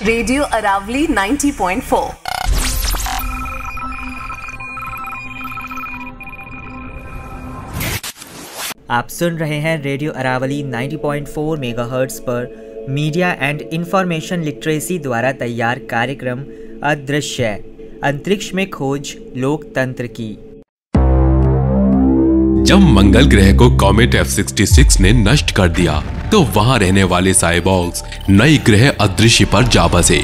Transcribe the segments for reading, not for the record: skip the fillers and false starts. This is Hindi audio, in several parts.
रेडियो अरावली 90.4। आप सुन रहे हैं रेडियो अरावली 90.4 मेगाहर्ट्ज़ पर मीडिया एंड इंफॉर्मेशन लिटरेसी द्वारा तैयार कार्यक्रम अदृश्य अंतरिक्ष में खोज लोकतंत्र की। जब मंगल ग्रह को कॉमेट F66 ने नष्ट कर दिया तो वहां रहने वाले साइबॉर्ग्स नई ग्रह अदृश्य पर जा बसे।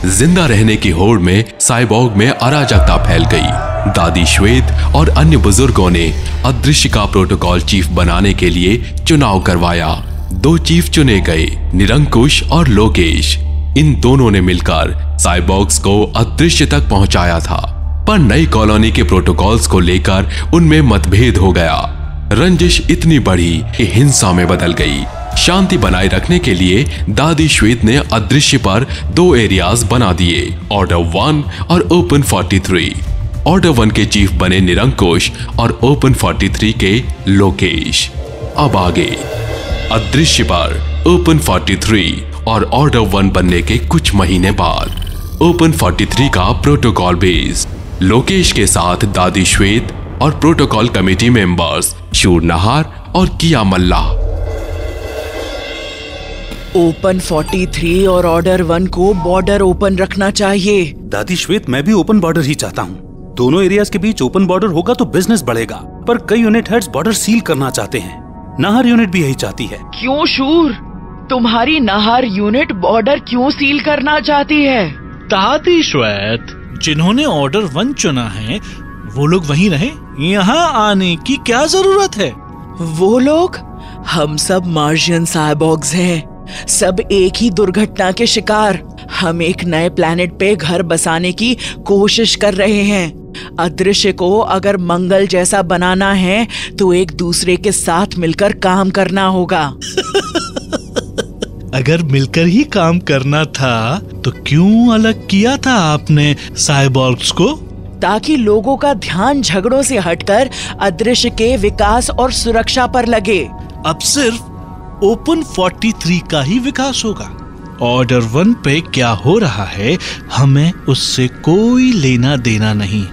जिंदा रहने की होड़ में साइबॉर्ग में अराजकता फैल गई। दादी श्वेत और अन्य बुजुर्गों ने अदृश्य का प्रोटोकॉल चीफ बनाने के लिए चुनाव करवाया। 2 चीफ चुने गए, निरंकुश और लोकेश। इन दोनों ने मिलकर साइबॉर्ग्स को अदृश्य तक पहुंचाया था, पर नई कॉलोनी के प्रोटोकॉल्स को लेकर उनमें मतभेद हो गया। रंजिश इतनी बढ़ी कि हिंसा में बदल गई। शांति बनाए रखने के लिए दादी श्वेत ने अदृश्य पर 2 एरियाज बना दिए, ऑर्डर 1 और ओपन 43। ऑर्डर 1 के चीफ बने निरंकुश और ओपन 43 के लोकेश। अब आगे अदृश्य पर ओपन 43 और ऑर्डर 1 बनने के कुछ महीने बाद ओपन 43 का प्रोटोकॉल बेस लोकेश के साथ दादी श्वेत और प्रोटोकॉल कमेटी मेंबर्स शूर नहार और किया मल्ला। ओपन 43 और ऑर्डर 1 को बॉर्डर ओपन रखना चाहिए। दादी श्वेत, मैं भी ओपन बॉर्डर ही चाहता हूँ। दोनों एरियाज के बीच ओपन बॉर्डर होगा तो बिजनेस बढ़ेगा, पर कई यूनिट हेड्स बॉर्डर सील करना चाहते हैं। नाहर यूनिट भी यही चाहती है। क्यों शूर, तुम्हारी नाहर यूनिट बॉर्डर क्यों सील करना चाहती है? दादी श्वेत, जिन्होंने ऑर्डर 1 चुना है वो लोग वहीं रहे, यहाँ आने की क्या जरूरत है? वो लोग? हम सब मार्शियन साइबॉर्ग्स हैं, सब एक ही दुर्घटना के शिकार। हम एक नए प्लेनेट पे घर बसाने की कोशिश कर रहे हैं। अदृश्य को अगर मंगल जैसा बनाना है तो एक दूसरे के साथ मिलकर काम करना होगा। अगर मिलकर ही काम करना था तो क्यों अलग किया था आपने साइबॉर्ग्स को? ताकि लोगों का ध्यान झगड़ों से हटकर अदृश्य के विकास और सुरक्षा पर लगे। अब सिर्फ ओपन 43 का ही विकास होगा। ऑर्डर 1 पे क्या हो रहा है हमें उससे कोई लेना देना नहीं।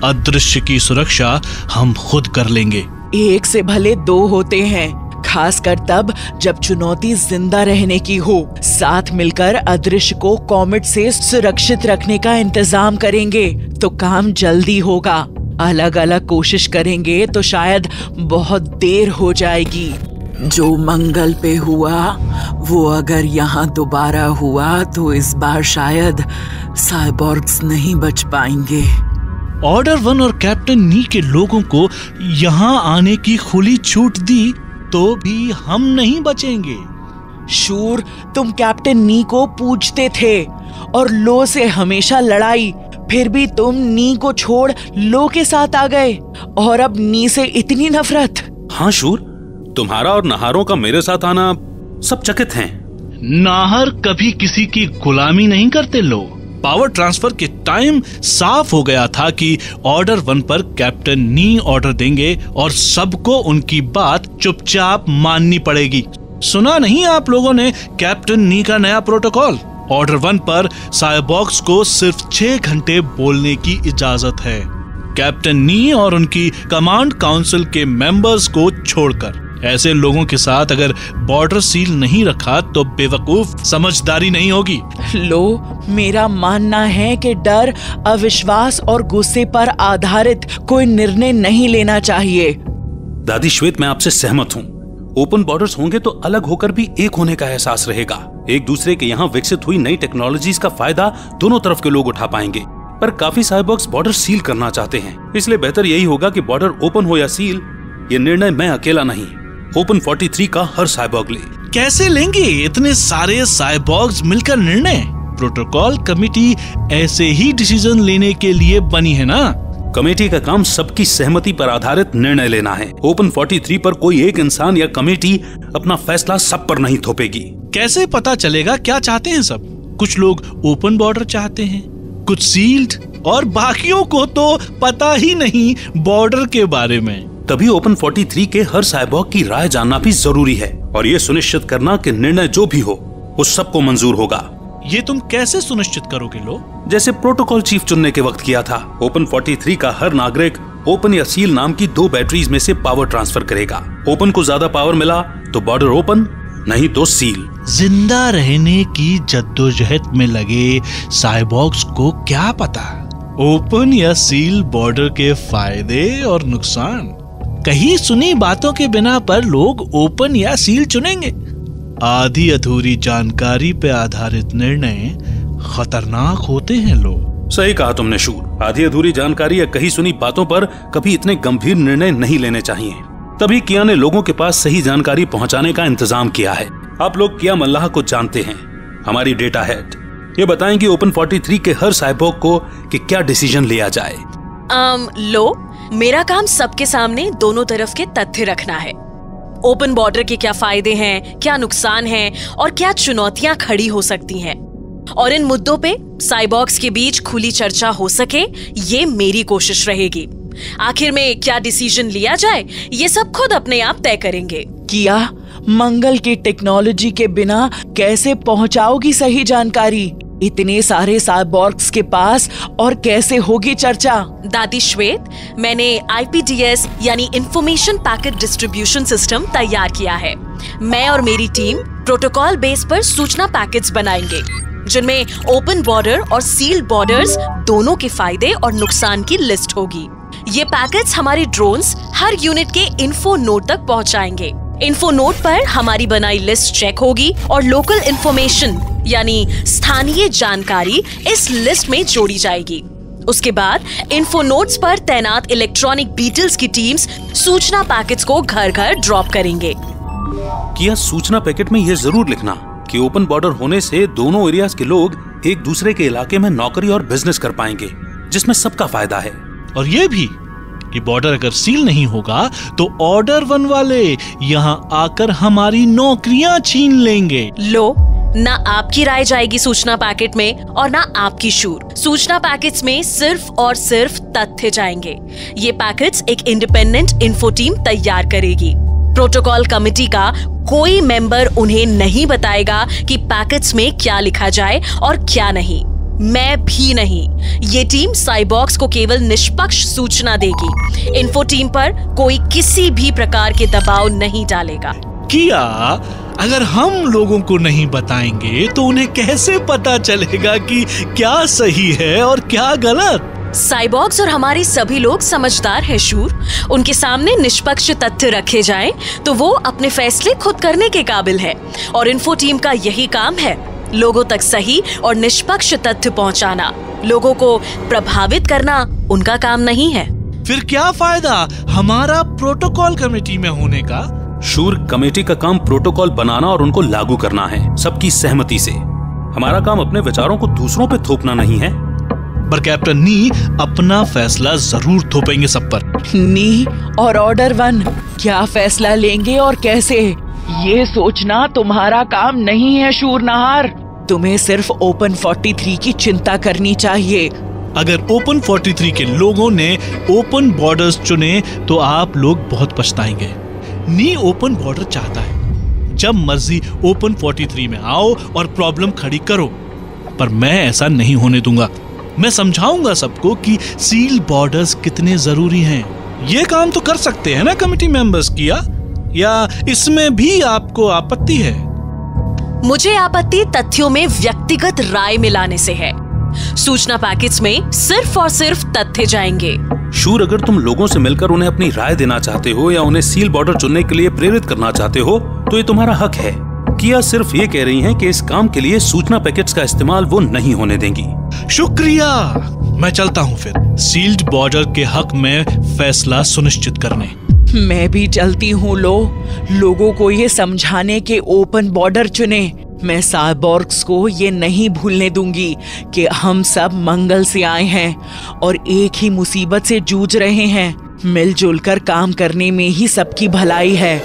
अदृश्य की सुरक्षा हम खुद कर लेंगे। एक से भले 2 होते हैं, खासकर तब जब चुनौती जिंदा रहने की हो। साथ मिलकर अदृश्य को कॉमेट से सुरक्षित रखने का इंतजाम करेंगे तो काम जल्दी होगा। अलग अलग कोशिश करेंगे तो शायद बहुत देर हो जाएगी। जो मंगल पे हुआ वो अगर यहाँ दोबारा हुआ तो इस बार शायद साइबॉर्ग्स नहीं बच पाएंगे। ऑर्डर 1 और कैप्टन नी के लोगों को यहाँ आने की खुली छूट दी तो भी हम नहीं बचेंगे। शूर, तुम कैप्टन नी को पूछते थे और लो से हमेशा लड़ाई, फिर भी तुम नी को छोड़ लो के साथ आ गए और अब नी से इतनी नफरत। हाँ शूर, तुम्हारा और नाहरों का मेरे साथ आना सब चकित हैं। नाहर कभी किसी की गुलामी नहीं करते। लो पावर ट्रांसफर के टाइम साफ हो गया था कि ऑर्डर 1 पर कैप्टन नी ऑर्डर देंगे और सबको उनकी बात चुपचाप माननी पड़ेगी। सुना नहीं आप लोगों ने कैप्टन नी का नया प्रोटोकॉल? ऑर्डर 1 पर साइबॉर्ग्स को सिर्फ 6 घंटे बोलने की इजाजत है, कैप्टन नी और उनकी कमांड काउंसिल के मेंबर्स को छोड़कर। ऐसे लोगों के साथ अगर बॉर्डर सील नहीं रखा तो बेवकूफ समझदारी नहीं होगी। लो, मेरा मानना है कि डर, अविश्वास और गुस्से पर आधारित कोई निर्णय नहीं लेना चाहिए। दादी श्वेत, मैं आपसे सहमत हूँ। ओपन बॉर्डर्स होंगे तो अलग होकर भी एक होने का एहसास रहेगा। एक दूसरे के यहाँ विकसित हुई नई टेक्नोलॉजीज का फायदा दोनों तरफ के लोग उठा पाएंगे। पर काफी साइबॉर्ग्स बॉर्डर सील करना चाहते हैं, इसलिए बेहतर यही होगा कि बॉर्डर ओपन हो या सील, ये निर्णय मैं अकेला नहीं, ओपन 43 का हर साइबॉर्ग ले। कैसे लेंगे इतने सारे साइबॉर्ग्स मिलकर निर्णय? प्रोटोकॉल कमेटी ऐसे ही डिसीजन लेने के लिए बनी है ना। कमेटी का काम सबकी सहमति पर आधारित निर्णय लेना है। ओपन 43 पर कोई एक इंसान या कमेटी अपना फैसला सब पर नहीं थोपेगी। कैसे पता चलेगा क्या चाहते हैं सब? कुछ लोग ओपन बॉर्डर चाहते हैं, कुछ सील्ड, और बाकियों को तो पता ही नहीं बॉर्डर के बारे में। तभी ओपन 43 के हर साइबॉर्ग की राय जानना भी जरूरी है और ये सुनिश्चित करना कि निर्णय जो भी हो उस सबको मंजूर होगा। ये तुम कैसे सुनिश्चित करोगे लो? जैसे प्रोटोकॉल चीफ चुनने के वक्त किया था। ओपन 43 का हर नागरिक ओपन या सील नाम की 2 बैटरीज में से पावर ट्रांसफर करेगा। ओपन को ज्यादा पावर मिला तो बॉर्डर ओपन, नहीं तो सील। जिंदा रहने की जद्दोजहद में लगे साइबॉर्ग्स को क्या पता ओपन या सील बॉर्डर के फायदे और नुकसान। कहीं सुनी बातों के बिना पर लोग ओपन या सील चुनेंगे। आधी अधूरी जानकारी पे आधारित निर्णय खतरनाक होते हैं लोग। सही कहा तुमने शूर। आधी अधूरी जानकारी या कहीं सुनी बातों पर कभी इतने गंभीर निर्णय नहीं लेने चाहिए। तभी किया ने लोगों के पास सही जानकारी पहुंचाने का इंतजाम किया है। आप लोग किया मल्लाह को जानते हैं, हमारी डेटा हेड। ये बताएं कि ओपन 43 के हर साइबॉर्ग को कि क्या डिसीजन लिया जाए। लो, मेरा काम सबके सामने दोनों तरफ के तथ्य रखना है। ओपन बॉर्डर के क्या फायदे हैं, क्या नुकसान हैं और क्या चुनौतियां खड़ी हो सकती हैं, और इन मुद्दों पे साइबॉर्ग्स के बीच खुली चर्चा हो सके, ये मेरी कोशिश रहेगी। आखिर में क्या डिसीजन लिया जाए, ये सब खुद अपने आप तय करेंगे। किया, मंगल की टेक्नोलॉजी के बिना कैसे पहुंचाओगी सही जानकारी इतने सारे साइबॉर्ग्स के पास, और कैसे होगी चर्चा? दादी श्वेत, मैंने IPDS यानी इंफॉर्मेशन पैकेट डिस्ट्रीब्यूशन सिस्टम तैयार किया है। मैं और मेरी टीम प्रोटोकॉल बेस पर सूचना पैकेट्स बनाएंगे, जिनमें ओपन बॉर्डर और सील्ड बॉर्डर्स दोनों के फायदे और नुकसान की लिस्ट होगी। ये पैकेट्स हमारे ड्रोन्स हर यूनिट के इन्फो नोड तक पहुंचाएंगे। इन्फो नोड पर हमारी बनाई लिस्ट चेक होगी और लोकल इंफॉर्मेशन यानी स्थानीय जानकारी इस लिस्ट में जोड़ी जाएगी। उसके बाद इन्फो नोड्स पर तैनात इलेक्ट्रॉनिक बीटल्स की टीम्स सूचना पैकेट्स को घर घर ड्रॉप करेंगे। किया, सूचना पैकेट में यह जरूर लिखना कि ओपन बॉर्डर होने से दोनों एरियाज के लोग एक दूसरे के इलाके में नौकरी और बिजनेस कर पाएंगे, जिसमें सबका फायदा है। और ये भी कि बॉर्डर अगर सील नहीं होगा तो ऑर्डर 1 वाले यहाँ आकर हमारी नौकरियां छीन लेंगे। लो, ना आपकी राय जाएगी सूचना पैकेट में और ना आपकी शूर। सूचना पैकेट्स में सिर्फ और सिर्फ तथ्य जाएंगे। ये पैकेट्स एक इंडिपेंडेंट इन्फो टीम तैयार करेगी। प्रोटोकॉल कमेटी का कोई मेंबर उन्हें नहीं बताएगा कि पैकेट्स में क्या लिखा जाए और क्या नहीं। मैं भी नहीं। ये टीम साइबॉर्ग्स को केवल निष्पक्ष सूचना देगी। इन्फो टीम पर कोई किसी भी प्रकार के दबाव नहीं डालेगा। किया, अगर हम लोगों को नहीं बताएंगे तो उन्हें कैसे पता चलेगा कि क्या सही है और क्या गलत? साइबॉर्ग्स और हमारे सभी लोग समझदार हैं शूर। उनके सामने निष्पक्ष तथ्य रखे जाएं तो वो अपने फैसले खुद करने के काबिल है, और इन्फो टीम का यही काम है, लोगों तक सही और निष्पक्ष तथ्य पहुंचाना। लोगों को प्रभावित करना उनका काम नहीं है। फिर क्या फायदा हमारा प्रोटोकॉल कमेटी में होने का? शूर, कमेटी का काम प्रोटोकॉल बनाना और उनको लागू करना है, सबकी सहमति से। हमारा काम अपने विचारों को दूसरों पे थोपना नहीं है। पर कैप्टन नी अपना फैसला जरूर थोपेंगे सब पर। नी और ऑर्डर 1 क्या फैसला लेंगे और कैसे, ये सोचना तुम्हारा काम नहीं है शूरनहार। तुम्हें सिर्फ ओपन 43 की चिंता करनी चाहिए। अगर ओपन 43 के लोगों ने ओपन बॉर्डर्स चुने तो आप लोग बहुत पछताएंगे। नी ओपन बॉर्डर चाहता है। जब मर्जी ओपन 43 में आओ और प्रॉब्लम खड़ी करो, पर मैं ऐसा नहीं होने दूंगा। मैं समझाऊंगा सबको कि सील बॉर्डर्स कितने जरूरी हैं। ये काम तो कर सकते हैं ना कमेटी मेंबर्स किया, या इसमें भी आपको आपत्ति है? मुझे आपत्ति तथ्यों में व्यक्तिगत राय मिलाने से है। सूचना पैकेट्स में सिर्फ और सिर्फ तथ्य जाएंगे। शूर, अगर तुम लोगों से मिलकर उन्हें अपनी राय देना चाहते हो या उन्हें सील बॉर्डर चुनने के लिए प्रेरित करना चाहते हो तो ये तुम्हारा हक है। किया सिर्फ ये कह रही हैं कि इस काम के लिए सूचना पैकेट्स का इस्तेमाल वो नहीं होने देंगी। शुक्रिया, मैं चलता हूँ फिर सील्ड बॉर्डर के हक में फैसला सुनिश्चित करने। मैं भी चलती हूँ। लोगों को ये समझाने के ओपन बॉर्डर चुने। मैं साइबॉर्ग्स को ये नहीं भूलने दूंगी कि हम सब मंगल से आए हैं और एक ही मुसीबत से जूझ रहे हैं। मिलजुल कर काम करने में ही सबकी भलाई है।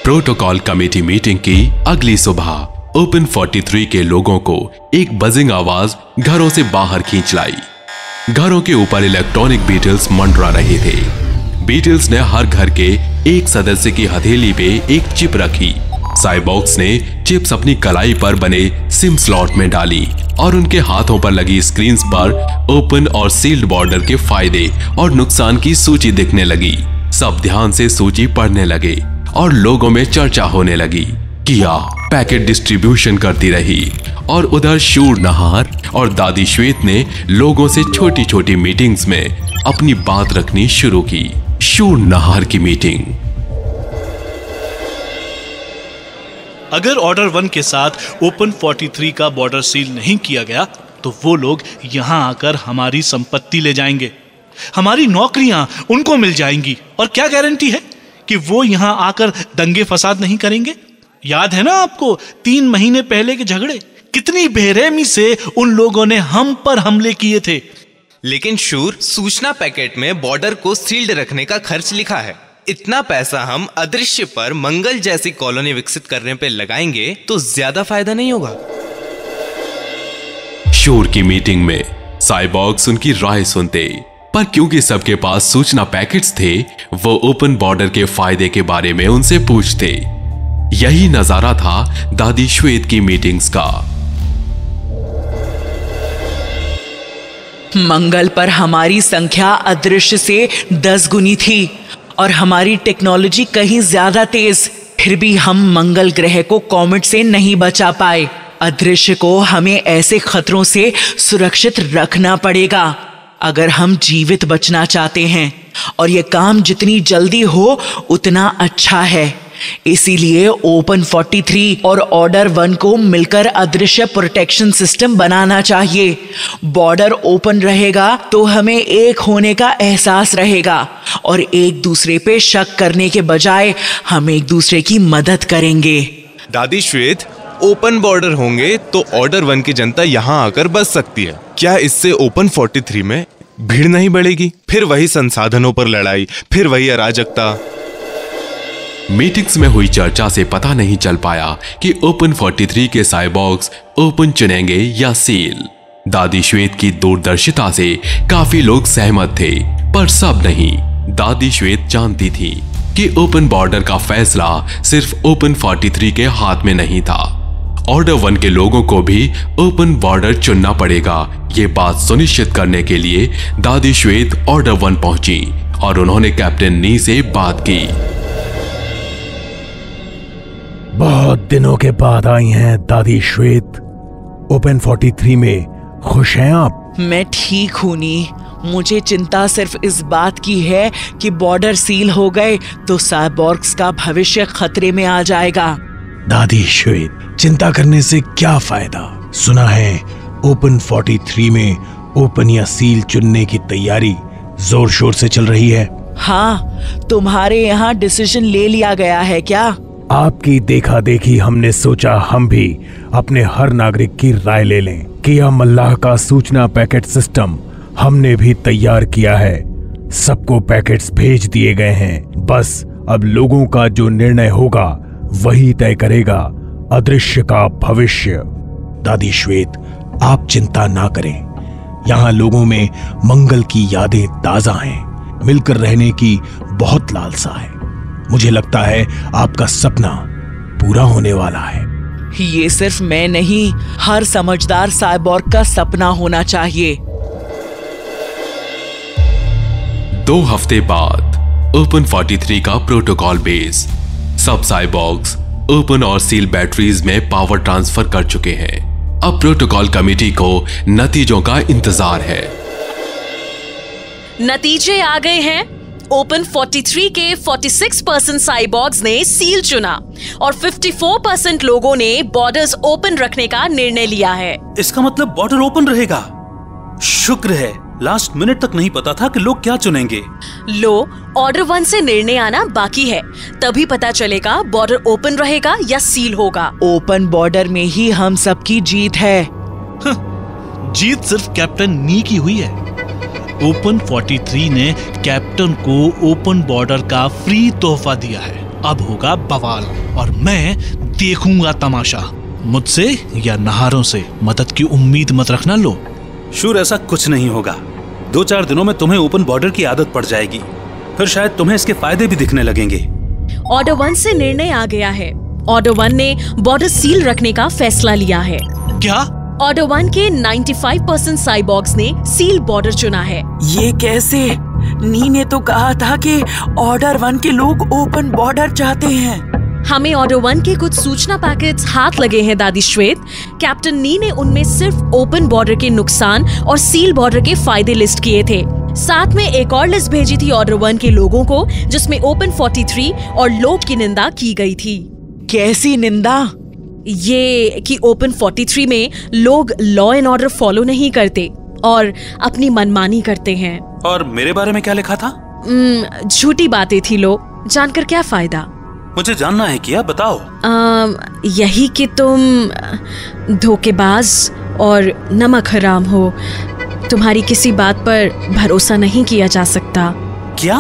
प्रोटोकॉल कमेटी मीटिंग की अगली सुबह ओपन 43 के लोगों को एक बजिंग आवाज घरों से बाहर खींच लाई। घरों के ऊपर इलेक्ट्रॉनिक बीटल्स मंडरा रहे थे। बीटल्स ने हर घर के एक सदस्य की हथेली पे एक चिप रखी। साइबॉर्ग्स ने चिप्स अपनी कलाई पर बने सिम स्लॉट में डाली और उनके हाथों पर लगी स्क्रीन्स पर ओपन और सील्ड बॉर्डर के फायदे और नुकसान की सूची दिखने लगी। सब ध्यान से सूची पढ़ने लगे और लोगों में चर्चा होने लगी। किया पैकेट डिस्ट्रीब्यूशन करती रही और उधर शूर नहार और दादी श्वेत ने लोगों से छोटी छोटी मीटिंग्स में अपनी बात रखनी शुरू की। शूर नहार की मीटिंग। अगर ऑर्डर 1 के साथ ओपन 43 का बॉर्डर सील नहीं किया गया तो वो लोग यहां आकर हमारी संपत्ति ले जाएंगे, हमारी नौकरियां उनको मिल जाएंगी। और क्या गारंटी है कि वो यहां आकर दंगे फसाद नहीं करेंगे? याद है ना आपको 3 महीने पहले के झगड़े? कितनी बेरहमी से उन लोगों ने हम पर हमले किए थे। लेकिन शूर, सूचना पैकेट में बॉर्डर को सील्ड रखने का खर्च लिखा है। इतना पैसा हम अदृश्य पर मंगल जैसी कॉलोनी विकसित करने पे लगाएंगे तो ज्यादा फायदा नहीं होगा। शूर की मीटिंग में साइबॉर्ग्स उनकी राय सुनते, पर क्योंकि सबके पास सूचना पैकेट्स थे, वो ओपन बॉर्डर के फायदे के बारे में उनसे पूछते। यही नजारा था दादी श्वेत की मीटिंग्स का। मंगल पर हमारी संख्या अदृश्य से 10 गुनी थी और हमारी टेक्नोलॉजी कहीं ज्यादा तेज। फिर भी हम मंगल ग्रह को कॉमेट से नहीं बचा पाए। अदृश्य को हमें ऐसे खतरों से सुरक्षित रखना पड़ेगा अगर हम जीवित बचना चाहते हैं, और यह काम जितनी जल्दी हो उतना अच्छा है। इसीलिए ओपन 43 और ऑर्डर 1 को मिलकर अदृश्य प्रोटेक्शन सिस्टम बनाना चाहिए। बॉर्डर ओपन रहेगा तो हमें एक होने का एहसास रहेगा और एक दूसरे पे शक करने के बजाय हम एक दूसरे की मदद करेंगे। दादी श्वेत, ओपन बॉर्डर होंगे तो ऑर्डर 1 की जनता यहाँ आकर बच सकती है। क्या इससे ओपन 43 में भीड़ नहीं बढ़ेगी? फिर वही संसाधनों पर लड़ाई, फिर वही अराजकता। मीटिंग्स में हुई चर्चा से पता नहीं चल पाया कि ओपन 43 के साइबॉर्ग्स ओपन चुनेंगे या सील। दादी श्वेत की दूरदर्शिता से काफी लोग सहमत थे, पर सब नहीं। दादी श्वेत जानती थी कि ओपन बॉर्डर का फैसला सिर्फ ओपन 43 के हाथ में नहीं था। ऑर्डर 1 के लोगों को भी ओपन बॉर्डर चुनना पड़ेगा। ये बात सुनिश्चित करने के लिए दादी श्वेत ऑर्डर 1 पहुंची और उन्होंने कैप्टन नी से बात की। बहुत दिनों के बाद आई हैं दादी श्वेत। ओपन 43 में खुश हैं आप? मैं ठीक हूं नी। मुझे चिंता सिर्फ इस बात की है कि बॉर्डर सील हो गए तो साइबॉर्ग्स का भविष्य खतरे में आ जाएगा। दादी श्वेत, चिंता करने से क्या फायदा? सुना है ओपन 43 में ओपन या सील चुनने की तैयारी जोर शोर से चल रही है। हाँ, तुम्हारे यहाँ डिसीजन ले लिया गया है क्या? आपकी देखा देखी हमने सोचा हम भी अपने हर नागरिक की राय ले लें। किया मल्लाह का सूचना पैकेट सिस्टम हमने भी तैयार किया है। सबको पैकेट्स भेज दिए गए हैं। बस अब लोगों का जो निर्णय होगा वही तय करेगा अदृश्य का भविष्य। दादी श्वेत, आप चिंता ना करें। यहाँ लोगों में मंगल की यादें ताजा हैं। मिलकर रहने की बहुत लालसा है। मुझे लगता है आपका सपना पूरा होने वाला है। ये सिर्फ मैं नहीं, हर समझदार साइबॉर्ग का सपना होना चाहिए। 2 हफ्ते बाद ओपन 43 का प्रोटोकॉल बेस। सब साइबॉर्ग्स ओपन और सील बैटरीज में पावर ट्रांसफर कर चुके हैं। अब प्रोटोकॉल कमेटी को नतीजों का इंतजार है। नतीजे आ गए हैं। ओपन 43 के 46% साइबॉर्ग्स ने सील चुना और 54% लोगों ने बॉर्डर्स ओपन रखने का निर्णय लिया है। इसका मतलब बॉर्डर ओपन रहेगा। शुक्र है, लास्ट मिनट तक नहीं पता था कि लोग क्या चुनेंगे। लो, ऑर्डर 1 से निर्णय आना बाकी है, तभी पता चलेगा बॉर्डर ओपन रहेगा या सील होगा। ओपन बॉर्डर में ही हम सबकी जीत है। जीत सिर्फ कैप्टन नी की हुई है। ओपन 43 ने कैप्टन को ओपन बॉर्डर का फ्री तोहफा दिया है। अब होगा बवाल और मैं देखूंगा तमाशा। मुझसे या नहारों से मदद की उम्मीद मत रखना। लो शूर, ऐसा कुछ नहीं होगा। 2-4 दिनों में तुम्हें ओपन बॉर्डर की आदत पड़ जाएगी, फिर शायद तुम्हें इसके फायदे भी दिखने लगेंगे। ऑर्डर 1 से निर्णय आ गया है। ऑर्डर 1 ने बॉर्डर सील रखने का फैसला लिया है। क्या? ऑर्डर 1 के 95% साइबॉर्ग्स ने सील बॉर्डर चुना है। ये कैसे? नी ने तो कहा था कि ऑर्डर 1 के लोग ओपन बॉर्डर चाहते हैं। हमें ऑर्डर 1 के कुछ सूचना पैकेट्स हाथ लगे हैं दादी श्वेत। कैप्टन नी ने उनमें सिर्फ ओपन बॉर्डर के नुकसान और सील बॉर्डर के फायदे लिस्ट किए थे। साथ में एक और लिस्ट भेजी थी ऑर्डर 1 के लोगों को, जिसमें ओपन 43 और लोग की निंदा की गई थी। कैसी निंदा? ये कि ओपन 43 में लोग लॉ एंड ऑर्डर फॉलो नहीं करते और अपनी मनमानी करते हैं। और मेरे बारे में क्या लिखा था? झूठी बातें थी लो, जानकर क्या फायदा। मुझे जानना है, क्या बताओ। यही कि तुम धोखेबाज और नमक हराम हो। तुम्हारी किसी बात पर भरोसा नहीं किया जा सकता। क्या?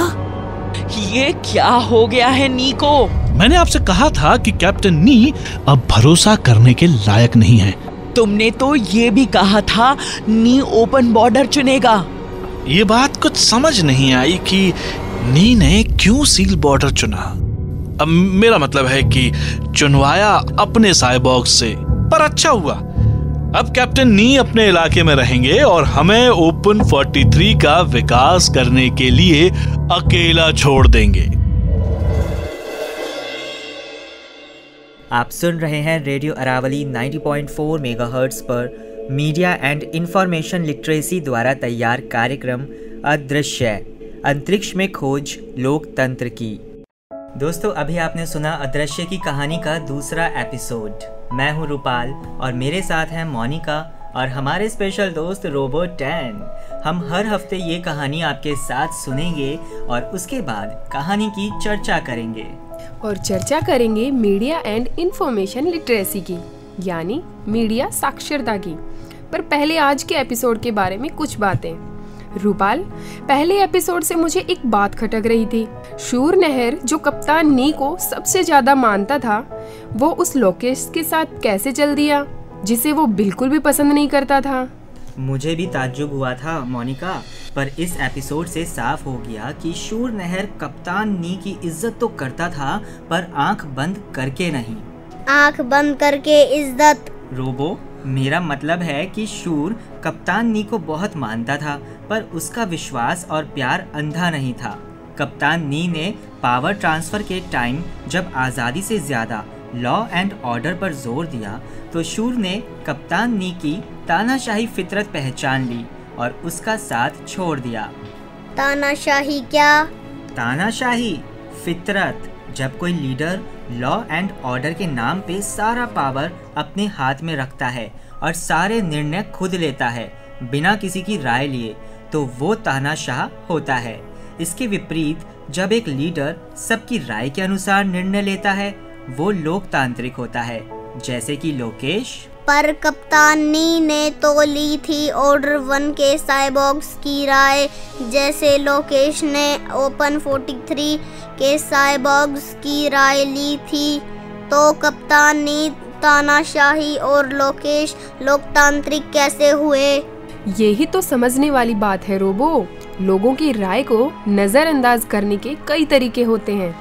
ये क्या हो गया है नी को? मैंने आपसे कहा था कि कैप्टन नी अब भरोसा करने के लायक नहीं है। तुमने तो ये भी कहा था नी ओपन बॉर्डर चुनेगा। ये बात कुछ समझ नहीं आई कि नी ने क्यों सील बॉर्डर चुना। अब मेरा मतलब है कि चुनवाया अपने साइबॉर्ग से, पर अच्छा हुआ। अब कैप्टन नी अपने इलाके में रहेंगे और हमें ओपन 43 का विकास करने के लिए अकेला छोड़ देंगे। आप सुन रहे हैं रेडियो अरावली 90.4 मेगाहर्ट्ज पर मीडिया एंड इंफॉर्मेशन लिटरेसी द्वारा तैयार कार्यक्रम अदृश्य, अंतरिक्ष में खोज लोकतंत्र की। दोस्तों, अभी आपने सुना अदृश्य की कहानी का दूसरा एपिसोड। मैं हूं रूपाल और मेरे साथ हैं मोनिका और हमारे स्पेशल दोस्त रोबो 10। हम हर हफ्ते ये कहानी आपके साथ सुनेंगे और उसके बाद कहानी की चर्चा करेंगे। और चर्चा करेंगे मीडिया एंड इंफॉर्मेशन लिटरेसी की, यानी मीडिया साक्षरता की। पर पहले आज के एपिसोड के बारे में कुछ बातें। रूपाल, पहले एपिसोड से मुझे एक बात खटक रही थी। शूर नहर, जो कप्तान नी को सबसे ज्यादा मानता था, वो उस लोकेश के साथ कैसे चल दिया जिसे वो बिल्कुल भी पसंद नहीं करता था। मुझे भी ताज्जुब हुआ था मोनिका, पर इस एपिसोड से साफ हो गया कि शूर नहर कप्तान नी की इज्जत तो करता था, पर आंख बंद करके नहीं। आंख बंद करके इज्जत? रोबो, मेरा मतलब है कि शूर कप्तान नी को बहुत मानता था, पर उसका विश्वास और प्यार अंधा नहीं था। कप्तान नी ने पावर ट्रांसफर के टाइम जब आज़ादी से ज़्यादा लॉ एंड ऑर्डर पर जोर दिया, तो शूर ने कप्तान नी की तानाशाही फितरत पहचान ली और उसका साथ छोड़ दिया। तानाशाही क्या? तानाशाही फितरत, जब कोई लीडर लॉ एंड ऑर्डर के नाम पे सारा पावर अपने हाथ में रखता है और सारे निर्णय खुद लेता है बिना किसी की राय लिए, तो वो तानाशाह होता है। इसके विपरीत जब एक लीडर सबकी राय के अनुसार निर्णय लेता है, वो लोकतांत्रिक होता है, जैसे कि लोकेश। पर कप्तान नी ने तो ली थी ऑर्डर 1 के साइबॉर्ग्स की राय, जैसे लोकेश ने ओपन 43 के साइबॉर्ग्स की राय ली थी। तो कप्तान नी तानाशाही और लोकेश लोकतांत्रिक कैसे हुए? यही तो समझने वाली बात है रोबो। लोगों की राय को नजरअंदाज करने के कई तरीके होते हैं।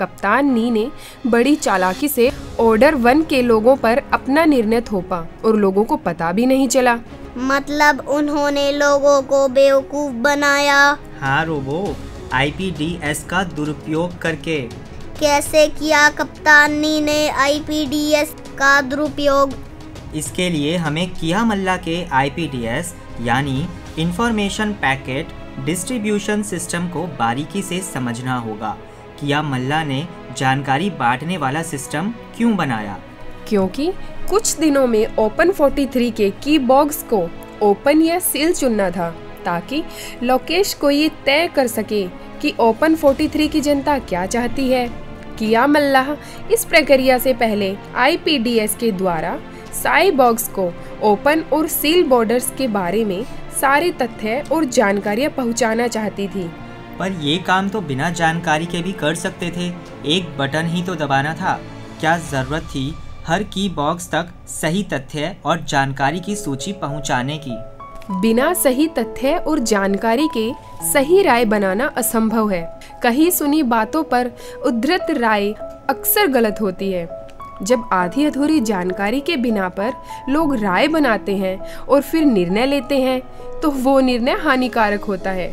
कप्तान नी ने बड़ी चालाकी से ऑर्डर 1 के लोगों पर अपना निर्णय थोपा और लोगों को पता भी नहीं चला। मतलब उन्होंने लोगों को बेवकूफ बनाया? हाँ रोबो, IPDS का दुरुपयोग करके। कैसे किया कप्तान नी ने IPDS का दुरुपयोग? इसके लिए हमें किया मल्ला के IPDS यानी इंफॉर्मेशन पैकेट डिस्ट्रीब्यूशन सिस्टम को बारीकी से समझना होगा। किया मल्ला ने जानकारी बांटने वाला सिस्टम क्यों बनाया? क्योंकि कुछ दिनों में ओपन 43 के की बॉक्स को ओपन या सील चुनना था, ताकि लोकेश को ये तय कर सके कि ओपन 43 की जनता क्या चाहती है। किया मल्ला इस प्रक्रिया से पहले IPDS के द्वारा साइबॉर्ग्स को ओपन और सील बॉर्डर्स के बारे में सारे तथ्य और जानकारियां पहुंचाना चाहती थी। पर ये काम तो बिना जानकारी के भी कर सकते थे, एक बटन ही तो दबाना था। क्या जरूरत थी हर की बॉक्स तक सही तथ्य और जानकारी की सूची पहुंचाने की? बिना सही तथ्य और जानकारी के सही राय बनाना असंभव है। कहीं सुनी बातों पर उद्धृत राय अक्सर गलत होती है। जब आधी अधूरी जानकारी के बिना पर लोग राय बनाते हैं और फिर निर्णय लेते हैं तो वो निर्णय हानिकारक होता है।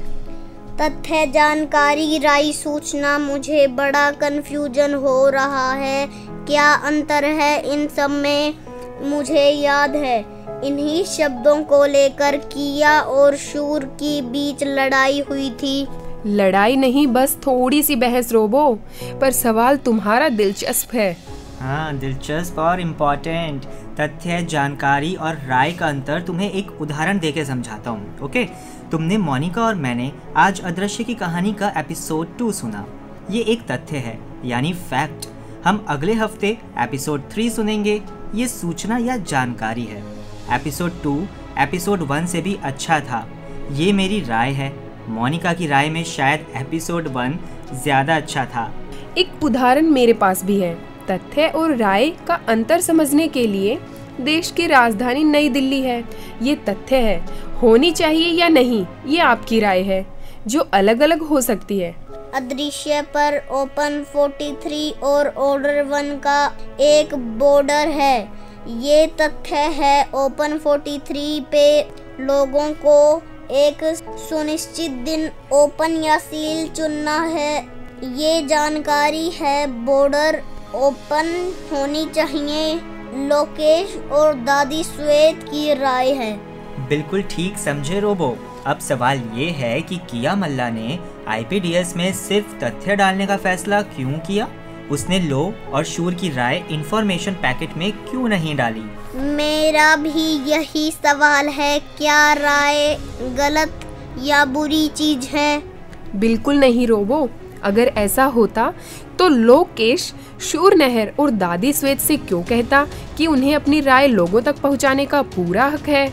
तथ्य, जानकारी, राय, सूचना, मुझे बड़ा कंफ्यूजन हो रहा है। क्या अंतर है इन सब में? मुझे याद है इन्हीं शब्दों को लेकर किया और शूर की बीच लड़ाई हुई थी। लड़ाई नहीं, बस थोड़ी सी बहस रोबो, पर सवाल तुम्हारा दिलचस्प है। हाँ, दिलचस्प और इम्पोर्टेंट। तथ्य, जानकारी और राय का अंतर तुम्हें एक उदाहरण देके समझाता हूँ। ओके, तुमने मोनिका और मैंने आज अदृश्य की कहानी का एपिसोड 2 सुना। ये एक तथ्य है, यानी फैक्ट। हम अगले हफ्ते एपिसोड 3 सुनेंगे। ये सूचना या जानकारी है। एपिसोड 2 एपिसोड 1 से भी अच्छा था। ये मेरी राय है। मोनिका की राय में शायद एपिसोड 1 ज़्यादा अच्छा था। एक उदाहरण मेरे पास भी है। तथ्य और राय का अंतर समझने के लिए देश की राजधानी नई दिल्ली है। ये तथ्य है, होनी चाहिए या नहीं ये आपकी राय है, जो अलग अलग हो सकती है। अदृश्य पर ओपन 43 और ऑर्डर 1 का एक बॉर्डर है। ये तथ्य है। ओपन 43 पे लोगों को एक सुनिश्चित दिन ओपन या सील चुनना है। ये जानकारी है। बॉर्डर ओपन होनी चाहिए। लोकेश और दादी श्वेत की राय है। बिल्कुल ठीक समझे रोबो। अब सवाल ये है कि किया मल्ला ने IPDS में सिर्फ तथ्य डालने का फैसला क्यों किया? उसने लो और शूर की राय इंफॉर्मेशन पैकेट में क्यों नहीं डाली? मेरा भी यही सवाल है। क्या राय गलत या बुरी चीज है? बिल्कुल नहीं रोबो। अगर ऐसा होता तो लोकेश शूरनहर और दादी श्वेत से क्यों कहता कि उन्हें अपनी राय लोगों तक पहुंचाने का पूरा हक है?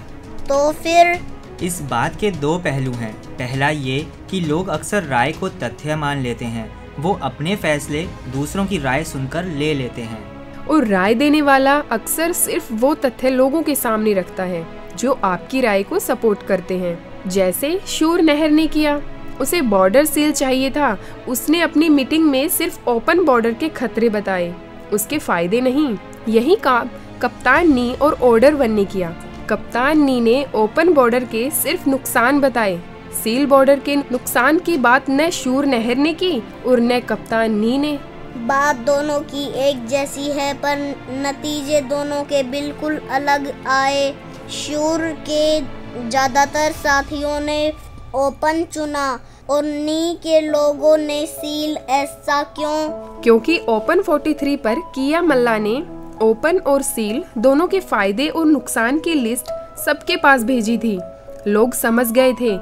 तो फिर इस बात के 2 पहलू हैं। पहला ये कि लोग अक्सर राय को तथ्य मान लेते हैं। वो अपने फैसले दूसरों की राय सुनकर ले लेते हैं। और राय देने वाला अक्सर सिर्फ वो तथ्य लोगों के सामने रखता है जो आपकी राय को सपोर्ट करते हैं। जैसे शूरनहर ने किया। उसे बॉर्डर सील चाहिए था। उसने अपनी मीटिंग में सिर्फ ओपन बॉर्डर के खतरे बताए, उसके फायदे नहीं। यही काम कप्तान नी और ऑर्डर 1 ने किया। कप्तान नी ने ओपन बॉर्डर के सिर्फ नुकसान बताए। सील बॉर्डर के नुकसान की बात न शूरनहर ने की और न कप्तान नी ने। बात दोनों की एक जैसी है, पर नतीजे दोनों के बिल्कुल अलग आए। शूर के ज्यादातर साथियों ने ओपन चुना और नी के लोगों ने सील। ऐसा क्यों? क्योंकि ओपन 43 पर किया मल्ला ने ओपन और सील दोनों के फायदे और नुकसान की लिस्ट सबके पास भेजी थी। लोग समझ गए थे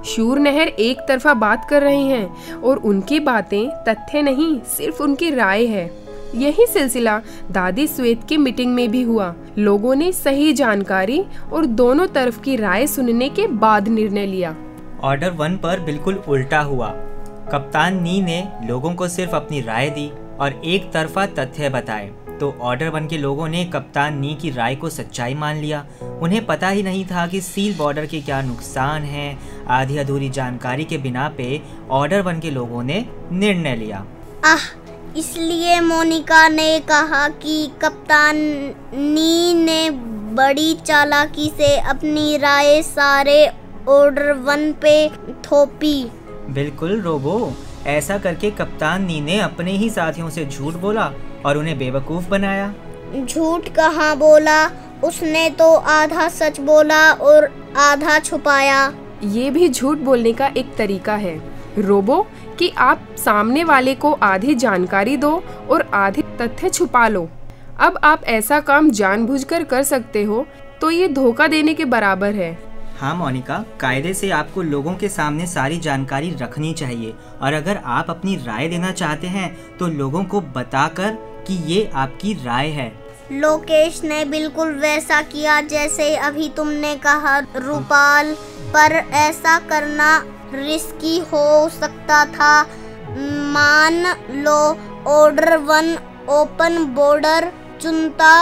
शूरनहर एक तरफा बात कर रहे हैं और उनकी बातें तथ्य नहीं, सिर्फ उनकी राय है। यही सिलसिला दादी श्वेत की मीटिंग में भी हुआ। लोगों ने सही जानकारी और दोनों तरफ की राय सुनने के बाद निर्णय लिया। ऑर्डर 1 पर बिल्कुल उल्टा हुआ। कप्तान नी ने लोगों को सिर्फ अपनी राय दी और एक तरफा तथ्य बताए, तो ऑर्डर 1 के लोगों ने कप्तान नी की राय को सच्चाई मान लिया। उन्हें पता ही नहीं था कि सील बॉर्डर के क्या नुकसान हैं। आधी अधूरी जानकारी के बिना पे ऑर्डर 1 के लोगों ने निर्णय लिया। इसलिए मोनिका ने कहा कि कप्तान नी ने बड़ी चालाकी से अपनी राय सारे ऑर्डर 1 पे थोपी। बिल्कुल रोबो। ऐसा करके कप्तान नी ने अपने ही साथियों से झूठ बोला और उन्हें बेवकूफ बनाया। झूठ कहाँ बोला? उसने तो आधा सच बोला और आधा छुपाया। ये भी झूठ बोलने का एक तरीका है रोबो, कि आप सामने वाले को आधी जानकारी दो और आधे तथ्य छुपा लो। अब आप ऐसा काम जानबूझकर कर सकते हो तो ये धोखा देने के बराबर है। हाँ मोनिका, कायदे से आपको लोगों के सामने सारी जानकारी रखनी चाहिए और अगर आप अपनी राय देना चाहते हैं तो लोगों को बताकर कि ये आपकी राय है। लोकेश ने बिल्कुल वैसा किया जैसे अभी तुमने कहा रूपाल, पर ऐसा करना रिस्की हो सकता था। मान लो ऑर्डर 1 ओपन बॉर्डर चुनता,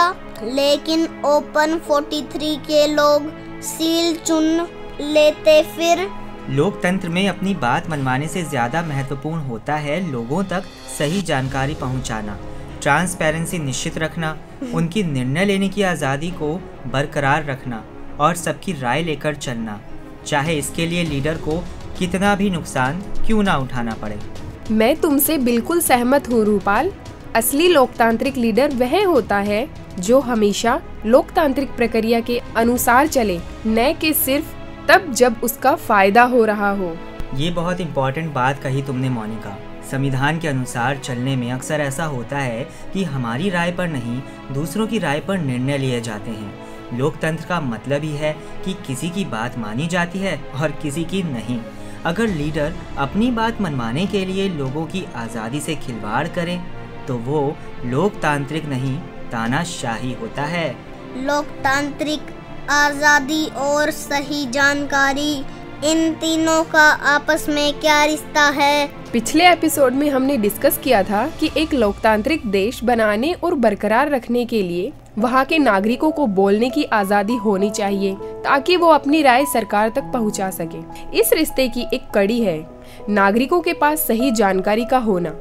लेकिन ओपन 43 के लोग सील चुन लेते। फिर लोकतंत्र में अपनी बात मनवाने से ज्यादा महत्वपूर्ण होता है लोगों तक सही जानकारी पहुंचाना। ट्रांसपेरेंसी निश्चित रखना, उनकी निर्णय लेने की आज़ादी को बरकरार रखना और सबकी राय लेकर चलना, चाहे इसके लिए लीडर को कितना भी नुकसान क्यों ना उठाना पड़े। मैं तुमसे बिल्कुल सहमत हूँ रूपाल। असली लोकतांत्रिक लीडर वह होता है जो हमेशा लोकतांत्रिक प्रक्रिया के अनुसार चले, न कि सिर्फ तब जब उसका फायदा हो रहा हो। ये बहुत इम्पोर्टेंट बात कही तुमने मोनिका। संविधान के अनुसार चलने में अक्सर ऐसा होता है कि हमारी राय पर नहीं, दूसरों की राय पर निर्णय लिए जाते हैं। लोकतंत्र का मतलब ही है कि किसी की बात मानी जाती है और किसी की नहीं। अगर लीडर अपनी बात मनवाने के लिए लोगों की आज़ादी से खिलवाड़ करे तो वो लोकतांत्रिक नहीं, तानाशाही होता है। लोकतांत्रिक, आज़ादी और सही जानकारी, इन तीनों का आपस में क्या रिश्ता है? पिछले एपिसोड में हमने डिस्कस किया था कि एक लोकतांत्रिक देश बनाने और बरकरार रखने के लिए वहाँ के नागरिकों को बोलने की आज़ादी होनी चाहिए ताकि वो अपनी राय सरकार तक पहुँचा सके। इस रिश्ते की एक कड़ी है नागरिकों के पास सही जानकारी का होना।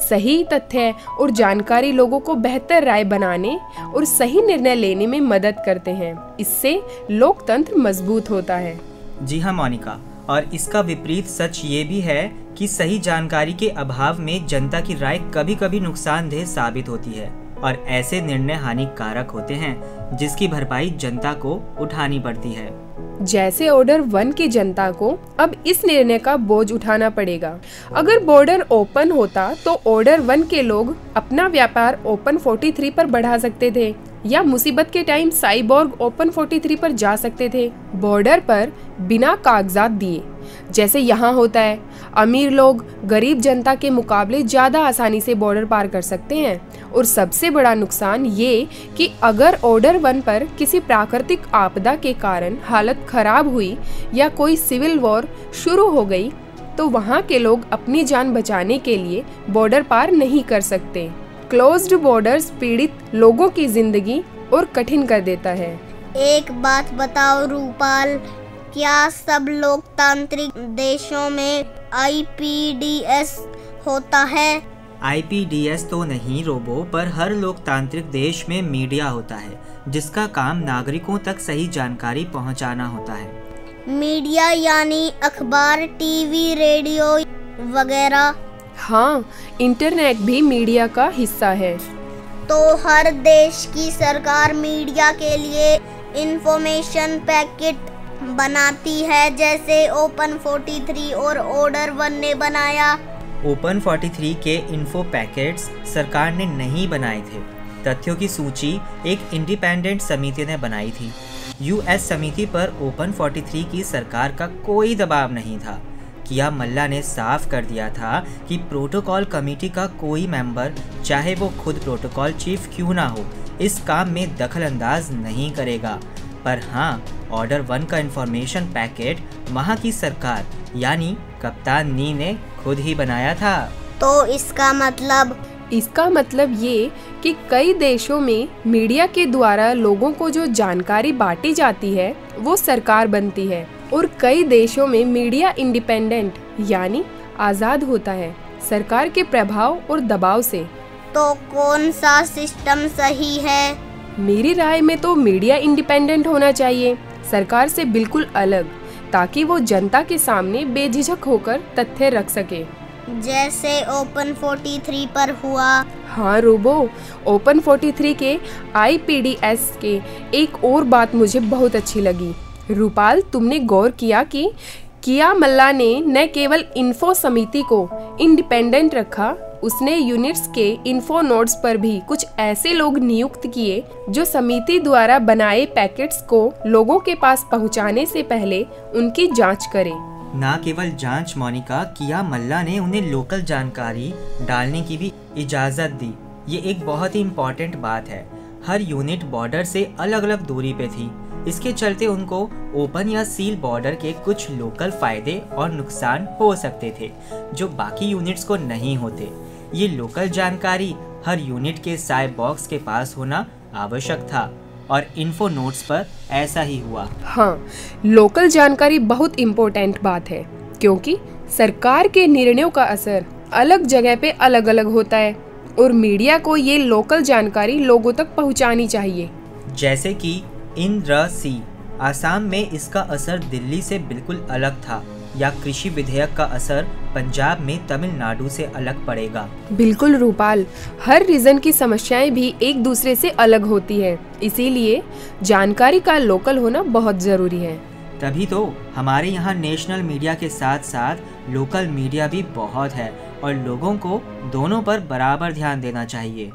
सही तथ्य और जानकारी लोगों को बेहतर राय बनाने और सही निर्णय लेने में मदद करते हैं। इससे लोकतंत्र मजबूत होता है। जी हाँ मोनिका, और इसका विपरीत सच ये भी है कि सही जानकारी के अभाव में जनता की राय कभी कभी नुकसानदेह साबित होती है और ऐसे निर्णय हानिकारक होते हैं जिसकी भरपाई जनता को उठानी पड़ती है। जैसे ऑर्डर 1 की जनता को अब इस निर्णय का बोझ उठाना पड़ेगा। अगर बॉर्डर ओपन होता तो ऑर्डर 1 के लोग अपना व्यापार ओपन 43 पर बढ़ा सकते थे या मुसीबत के टाइम साइबोर्ग ओपन 43 पर जा सकते थे। बॉर्डर पर बिना कागजात दिए, जैसे यहाँ होता है, अमीर लोग गरीब जनता के मुकाबले ज़्यादा आसानी से बॉर्डर पार कर सकते हैं। और सबसे बड़ा नुकसान ये कि अगर ऑर्डर 1 पर किसी प्राकृतिक आपदा के कारण हालत खराब हुई या कोई सिविल वॉर शुरू हो गई तो वहाँ के लोग अपनी जान बचाने के लिए बॉर्डर पार नहीं कर सकते। क्लोज्ड बॉर्डर्स पीड़ित लोगों की जिंदगी और कठिन कर देता है। एक बात बताओ रूपाल, क्या सब लोकतांत्रिक देशों में IPDS होता है? IPDS तो नहीं रोबो, पर हर लोकतांत्रिक देश में मीडिया होता है जिसका काम नागरिकों तक सही जानकारी पहुंचाना होता है। मीडिया यानी अखबार, टीवी, रेडियो वगैरह? हाँ, इंटरनेट भी मीडिया का हिस्सा है। तो हर देश की सरकार मीडिया के लिए इंफॉर्मेशन पैकेट बनाती है, जैसे ओपन 43 और ऑर्डर 1 ने बनाया। ओपन 43 के इन्फो पैकेट्स सरकार ने नहीं बनाए थे। तथ्यों की सूची एक इंडिपेंडेंट समिति ने बनाई थी। US समिति पर ओपन 43 की सरकार का कोई दबाव नहीं था। किया मल्ला ने साफ कर दिया था कि प्रोटोकॉल कमेटी का कोई मेंबर, चाहे वो खुद प्रोटोकॉल चीफ क्यों ना हो, इस काम में दखल अंदाज नहीं करेगा। पर हाँ, ऑर्डर 1 का इंफॉर्मेशन पैकेट वहाँ की सरकार यानी कप्तान नी ने खुद ही बनाया था। तो इसका मतलब ये कि कई देशों में मीडिया के द्वारा लोगों को जो जानकारी बांटी जाती है वो सरकार बनती है और कई देशों में मीडिया इंडिपेंडेंट यानी आज़ाद होता है सरकार के प्रभाव और दबाव से। तो कौन सा सिस्टम सही है? मेरी राय में तो मीडिया इंडिपेंडेंट होना चाहिए, सरकार से बिल्कुल अलग, ताकि वो जनता के सामने बेझिझक होकर तथ्य रख सके, जैसे ओपन 43 पर हुआ। हाँ रोबो, ओपन 43 के IPDS के एक और बात मुझे बहुत अच्छी लगी। रूपाल, तुमने गौर किया कि किया मल्ला ने न केवल इन्फो समिति को इंडिपेंडेंट रखा, उसने यूनिट्स के इन्फो नोड्स पर भी कुछ ऐसे लोग नियुक्त किए जो समिति द्वारा बनाए पैकेट्स को लोगों के पास पहुंचाने से पहले उनकी जांच करें। ना केवल जांच मोनिका, किया मल्ला ने उन्हें लोकल जानकारी डालने की भी इजाज़त दी। ये एक बहुत ही इम्पॉर्टेंट बात है। हर यूनिट बॉर्डर से अलग अलग दूरी पे थी, इसके चलते उनको ओपन या सील बॉर्डर के कुछ लोकल फ़ायदे और नुकसान हो सकते थे जो बाकी यूनिट्स को नहीं होते। ये लोकल जानकारी हर यूनिट के साइड बॉक्स के पास होना आवश्यक था और इन्फो नोट्स पर ऐसा ही हुआ। हाँ, लोकल जानकारी बहुत इम्पोर्टेंट बात है क्योंकि सरकार के निर्णयों का असर अलग जगह पे अलग अलग होता है। और मीडिया को ये लोकल जानकारी लोगों तक पहुंचानी चाहिए। जैसे कि इंद्र सी, आसाम में इसका असर दिल्ली से बिल्कुल अलग था, या कृषि विधेयक का असर पंजाब में तमिलनाडु से अलग पड़ेगा। बिल्कुल रूपाल, हर रीजन की समस्याएं भी एक दूसरे से अलग होती है, इसीलिए जानकारी का लोकल होना बहुत जरूरी है। तभी तो हमारे यहाँ नेशनल मीडिया के साथ साथ लोकल मीडिया भी बहुत है और लोगों को दोनों पर बराबर ध्यान देना चाहिए।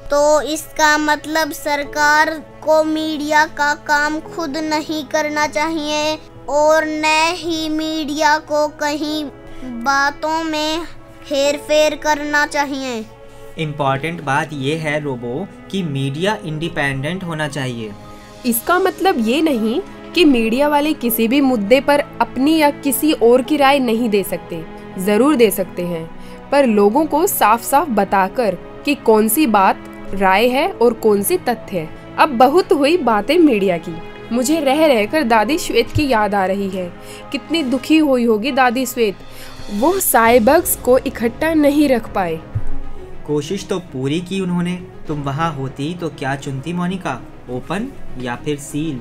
तो इसका मतलब सरकार को मीडिया का काम खुद नहीं करना चाहिए और न ही मीडिया को कहीं बातों में हेरफेर करना चाहिए। इम्पॉर्टेंट बात ये है रोबो कि मीडिया इंडिपेंडेंट होना चाहिए। इसका मतलब ये नहीं कि मीडिया वाले किसी भी मुद्दे पर अपनी या किसी और की राय नहीं दे सकते, जरूर दे सकते हैं, पर लोगों को साफ साफ बताकर कि कौन सी बात राय है और कौन सी तथ्य है। अब बहुत हुई बातें मीडिया की, मुझे रह रहकर दादी श्वेत की याद आ रही है। कितनी दुखी हुई होगी दादी श्वेत, वो साइबर्ग्स को इकट्ठा नहीं रख पाए। कोशिश तो पूरी की उन्होंने। तुम वहाँ होती तो क्या चुनती मोनिका, ओपन या फिर सील?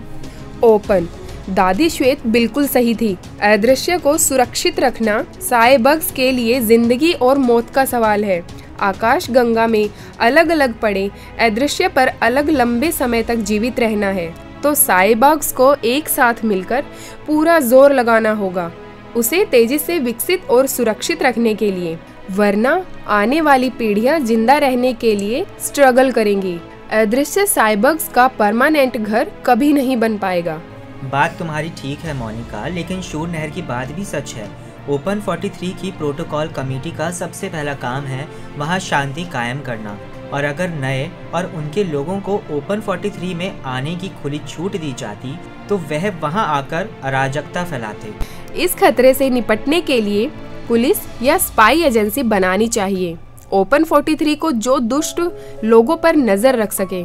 ओपन। दादी श्वेत बिल्कुल सही थी। अदृश्य को सुरक्षित रखना साइबर्ग्स के लिए जिंदगी और मौत का सवाल है। आकाश गंगा में अलग अलग पड़े अदृश्य पर अलग लंबे समय तक जीवित रहना है, तो साइबर्ग्स को एक साथ मिलकर पूरा जोर लगाना होगा उसे तेजी से विकसित और सुरक्षित रखने के लिए, वरना आने वाली पीढ़ियां जिंदा रहने के लिए स्ट्रगल करेंगी। अदृश्य साइबर्ग्स का परमानेंट घर कभी नहीं बन पाएगा। बात तुम्हारी ठीक है मोनिका, लेकिन शूर नहर की बात भी सच है। ओपन 43 की प्रोटोकॉल कमेटी का सबसे पहला काम है वहाँ शांति कायम करना, और अगर नए और उनके लोगों को ओपन 43 में आने की खुली छूट दी जाती तो वह वहाँ आकर अराजकता फैलाते। इस खतरे से निपटने के लिए पुलिस या स्पाई एजेंसी बनानी चाहिए, ओपन 43 को जो दुष्ट लोगों पर नजर रख सके।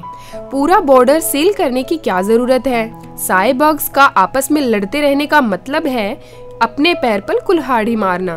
पूरा बॉर्डर सील करने की क्या जरूरत है? साइबर्ग्स का आपस में लड़ते रहने का मतलब है अपने पैर पर कुल्हाड़ी मारना।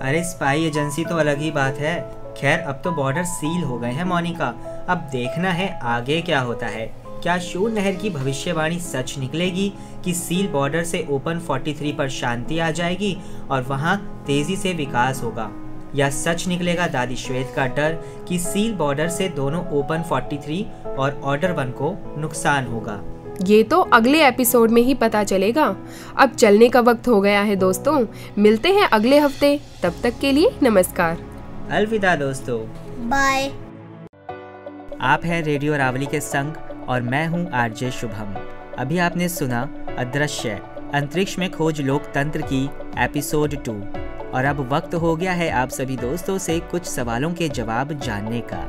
अरे स्पाई एजेंसी तो अलग ही बात है। खैर अब तो बॉर्डर सील हो गए हैं मोनिका, अब देखना है आगे क्या होता है। क्या शूर नहर की भविष्यवाणी सच निकलेगी कि सील बॉर्डर से ओपन 43 पर शांति आ जाएगी और वहाँ तेजी से विकास होगा, या सच निकलेगा दादी श्वेत का डर कि सील बॉर्डर से दोनों ओपन 43 और ऑर्डर 1 को नुकसान होगा? ये तो अगले एपिसोड में ही पता चलेगा। अब चलने का वक्त हो गया है दोस्तों, मिलते हैं अगले हफ्ते। तब तक के लिए नमस्कार, अलविदा दोस्तों, बाय। आप हैं रेडियो अरावली के संग और मैं हूं आरजे शुभम। अभी आपने सुना अदृश्य अंतरिक्ष में खोज लोकतंत्र की एपिसोड 2, और अब वक्त हो गया है आप सभी दोस्तों से कुछ सवालों के जवाब जानने का।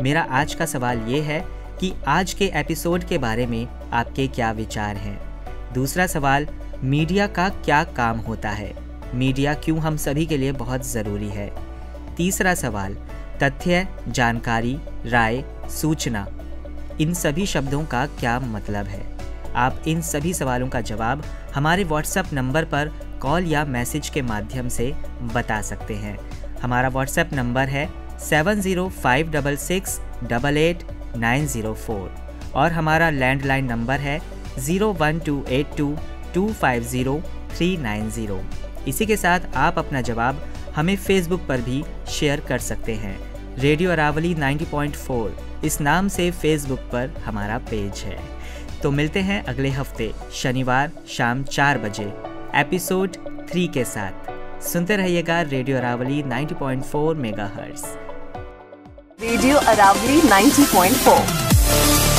मेरा आज का सवाल ये है कि आज के एपिसोड के बारे में आपके क्या विचार हैं? दूसरा सवाल, मीडिया का क्या काम होता है? मीडिया क्यों हम सभी के लिए बहुत ज़रूरी है? तीसरा सवाल, तथ्य, जानकारी, राय, सूचना, इन सभी शब्दों का क्या मतलब है? आप इन सभी सवालों का जवाब हमारे व्हाट्सएप नंबर पर कॉल या मैसेज के माध्यम से बता सकते हैं। हमारा व्हाट्सएप नंबर है 7056688904 और हमारा लैंडलाइन नंबर है 01282250390। इसी के साथ आप अपना जवाब हमें फेसबुक पर भी शेयर कर सकते हैं। रेडियो अरावली 90.4 इस नाम से फेसबुक पर हमारा पेज है। तो मिलते हैं अगले हफ्ते शनिवार शाम 4 बजे एपिसोड 3 के साथ। सुनते रहिएगा radio Aravalli 90.4 megahertz. Radio Aravalli 90.4।